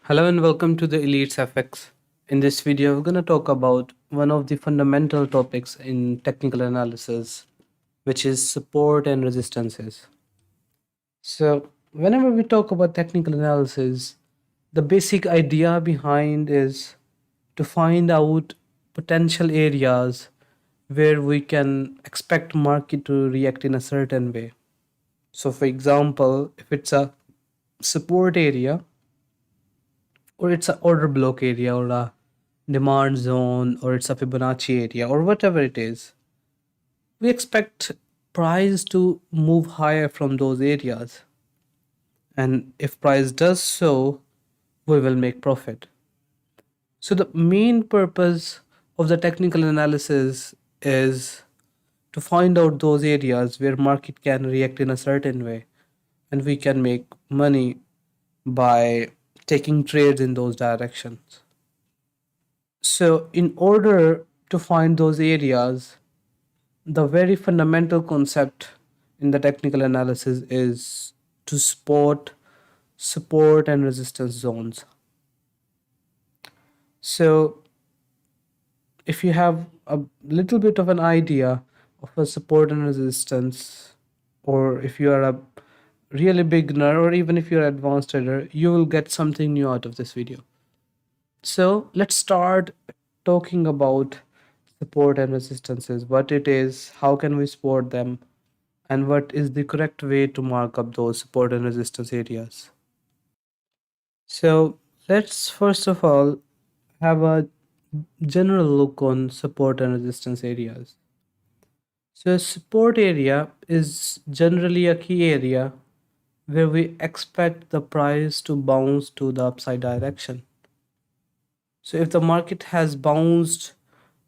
Hello and welcome to the Elites FX. In this video, we're going to talk about one of the fundamental topics in technical analysis, which is support and resistances. So, whenever we talk about technical analysis, the basic idea behind is to find out potential areas where we can expect market to react in a certain way. So, for example, if it's a support area, or it's a order block area or a demand zone or it's a Fibonacci area or whatever it is, we expect price to move higher from those areas. And if price does so, we will make profit. So the main purpose of the technical analysis is to find out those areas where market can react in a certain way and we can make money by taking trades in those directions. So, in order to find those areas, the very fundamental concept in the technical analysis is to spot support and resistance zones. So, if you have a little bit of an idea of a support and resistance, or if you are a really beginner, or even if you're an advanced trader, you will get something new out of this video. So let's start talking about support and resistances, what it is, how can we support them, and what is the correct way to mark up those support and resistance areas. So let's first of all have a general look on support and resistance areas. So a support area is generally a key area where we expect the price to bounce to the upside direction. So if the market has bounced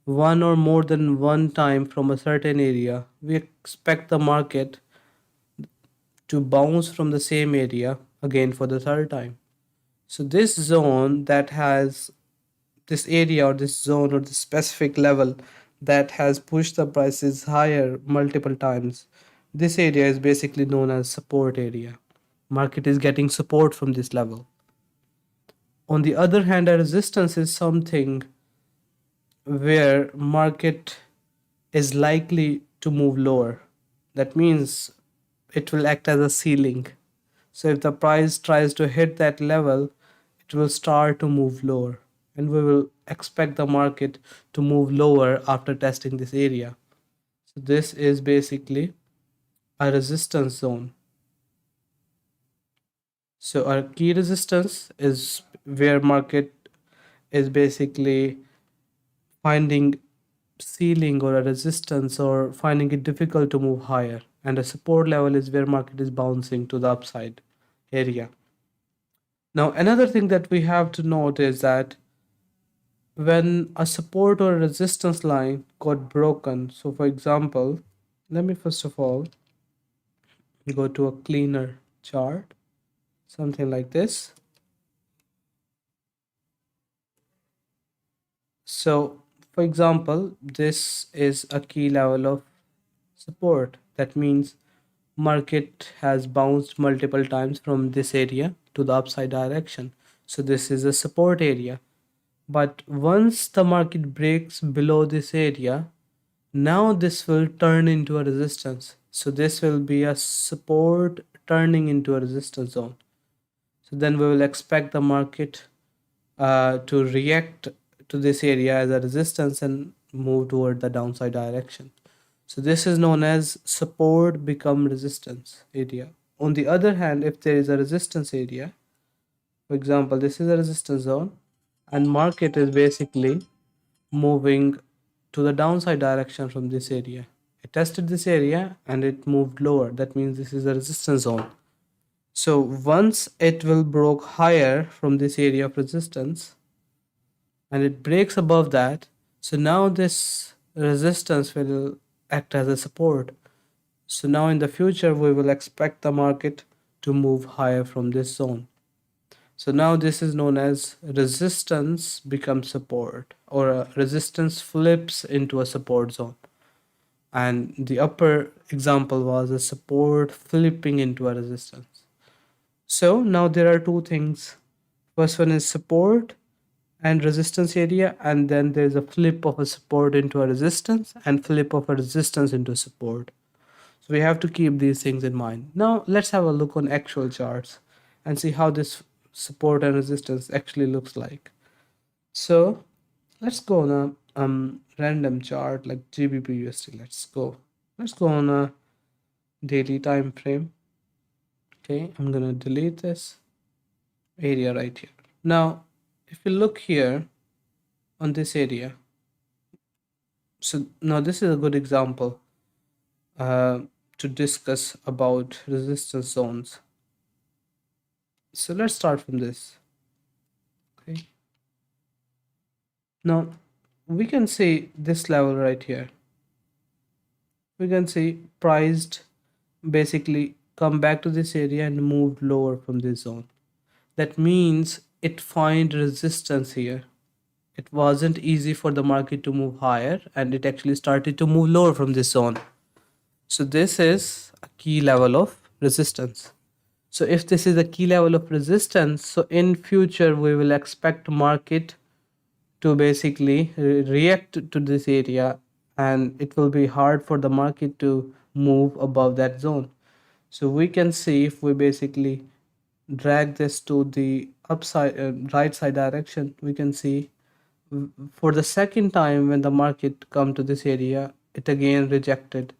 one or more than one time from a certain area, we expect the market to bounce from the same area again for the third time. So this zone that has this area or this zone or this specific level that has pushed the prices higher multiple times, this area is basically known as support area. Market is getting support from this level. On the other hand, a resistance is something where market is likely to move lower. That means it will act as a ceiling. So if the price tries to hit that level, it will start to move lower, and we will expect the market to move lower after testing this area. So this is basically a resistance zone. So our key resistance is where market is basically finding ceiling or a resistance or finding it difficult to move higher, and a support level is where market is bouncing to the upside area. Now another thing that we have to note is that when a support or resistance line got broken, so for example, let me first of all go to a cleaner chart, something like this. So for example, this is a key level of support. That means market has bounced multiple times from this area to the upside direction. So this is a support area. But once the market breaks below this area, now this will turn into a resistance. So this will be a support turning into a resistance zone. So then we will expect the market to react to this area as a resistance and move toward the downside direction. So this is known as support become resistance area. On the other hand, if there is a resistance area, for example, this is a resistance zone, and market is basically moving to the downside direction from this area. It tested this area and it moved lower. That means this is a resistance zone. So once it will broke higher from this area of resistance and it breaks above that, so now this resistance will act as a support. So now in the future we will expect the market to move higher from this zone. So now this is known as resistance becomes support, or a resistance flips into a support zone. And the upper example was a support flipping into a resistance. So now there are two things First one is support and resistance area, and then there's a flip of a support into a resistance and flip of a resistance into support. So we have to keep these things in mind. Now let's have a look on actual charts and see how this support and resistance actually looks like. So let's go on a random chart like GBP USD. Let's go on a daily time frame. Okay, I'm gonna delete this area right here. Now, if you look here on this area, so now this is a good example uh, to discuss about resistance zones. So let's start from this. Okay. Now we can see this level right here. We can see priced basically come back to this area and moved lower from this zone. That means it find resistance here. It wasn't easy for the market to move higher and it actually started to move lower from this zone. So this is a key level of resistance. So if this is a key level of resistance, so in future we will expect market to basically react to this area, and it will be hard for the market to move above that zone. So we can see if we basically drag this to the upside right side direction, we can see for the second time when the market come to this area, it again rejected.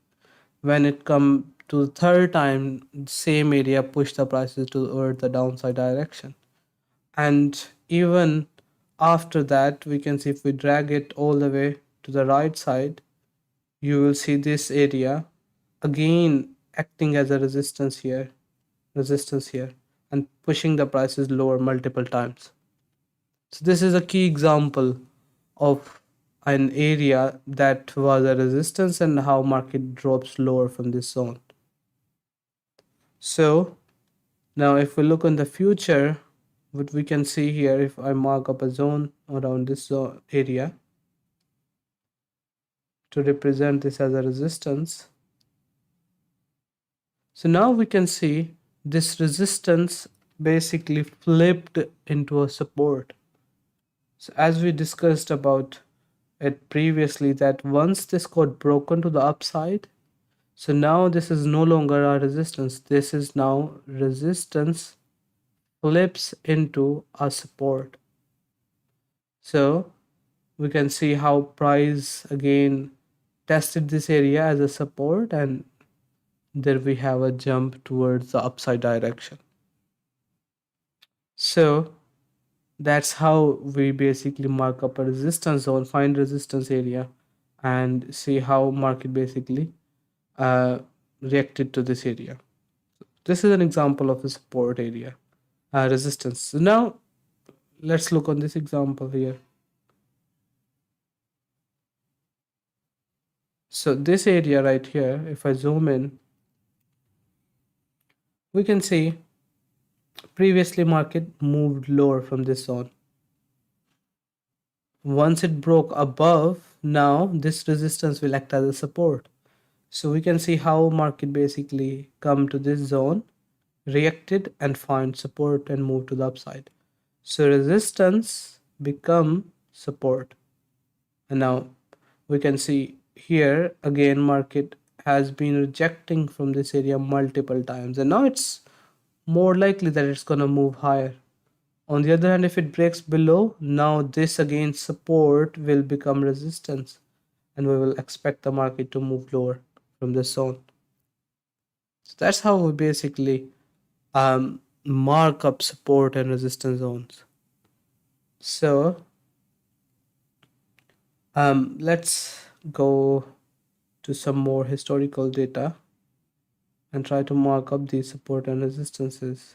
When it come to the third time, same area push the prices toward the downside direction. And even after that, we can see if we drag it all the way to the right side, you will see this area again acting as a resistance here, and pushing the prices lower multiple times. So this is a key example of an area that was a resistance and how market drops lower from this zone. So now if we look on the future, what we can see here, if I mark up a zone around this zone area to represent this as a resistance. So now we can see this resistance basically flipped into a support. So as we discussed about it previously, that once this got broken to the upside, so now this is no longer a resistance. This is now resistance flips into a support. So we can see how price again tested this area as a support, and there we have a jump towards the upside direction. So that's how we basically mark up a resistance zone, find resistance area, and see how market basically uh, reacted to this area. This is an example of a support area, resistance. So now let's look on this example here. So this area right here, if I zoom in, we can see previously market moved lower from this zone. Once it broke above, now this resistance will act as a support. So we can see how market basically come to this zone, reacted and find support and move to the upside. So resistance become support. And now we can see here again market has been rejecting from this area multiple times, and now it's more likely that it's going to move higher. On the other hand, if it breaks below, now this again support will become resistance, and we will expect the market to move lower from this zone. So that's how we basically mark up support and resistance zones. So let's go to some more historical data and try to mark up these support and resistances.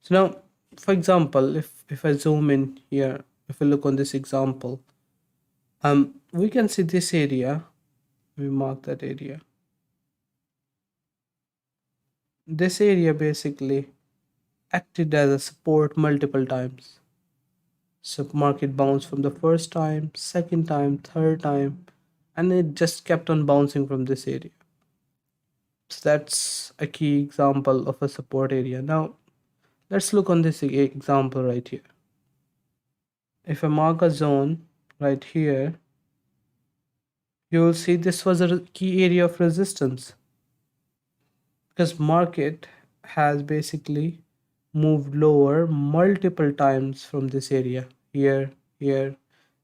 So now, for example, if I zoom in here, if we look on this example, we can see this area. We mark that area. This area basically acted as a support multiple times. So market bounced from the first time, second time, third time, and it just kept on bouncing from this area. So that's a key example of a support area. Now let's look on this example right here. If I mark a zone right here, you will see this was a key area of resistance, because market has basically moved lower multiple times from this area, here, here,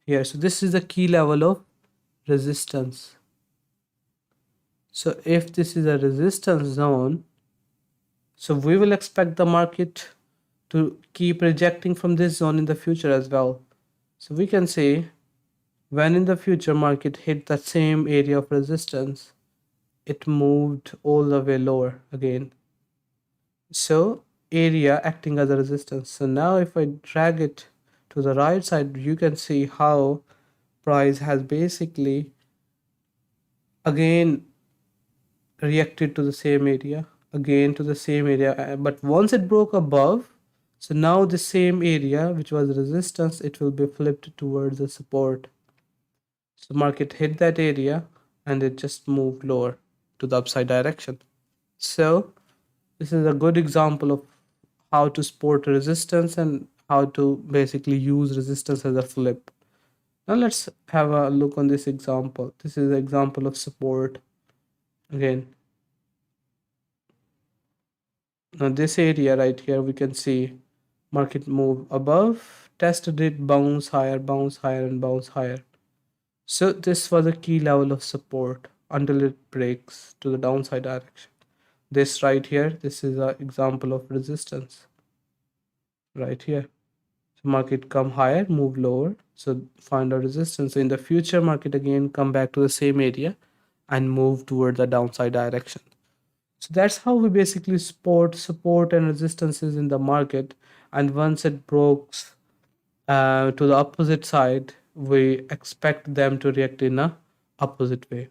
here. So this is the key level of resistance. So if this is a resistance zone, so we will expect the market to keep rejecting from this zone in the future as well. So we can say when in the future market hit the same area of resistance, it moved all the way lower again. So area acting as a resistance. So now if I drag it to the right side, you can see how price has basically again reacted to the same area, again to the same area, but once it broke above, so now the same area which was resistance, it will be flipped towards the support. So market hit that area and it just moved lower to the upside direction. So this is a good example of how to support resistance and how to basically use resistance as a flip. Now let's have a look on this example. This is an example of support. Again, now this area right here, we can see market move above, tested it, bounce higher and bounce higher. So this was a key level of support until it breaks to the downside direction. This right here, this is an example of resistance right here. So market come higher, move lower, so find a resistance. So in the future, market again come back to the same area and move toward the downside direction. So that's how we basically support and resistances in the market. And once it breaks to the opposite side, we expect them to react in a opposite way.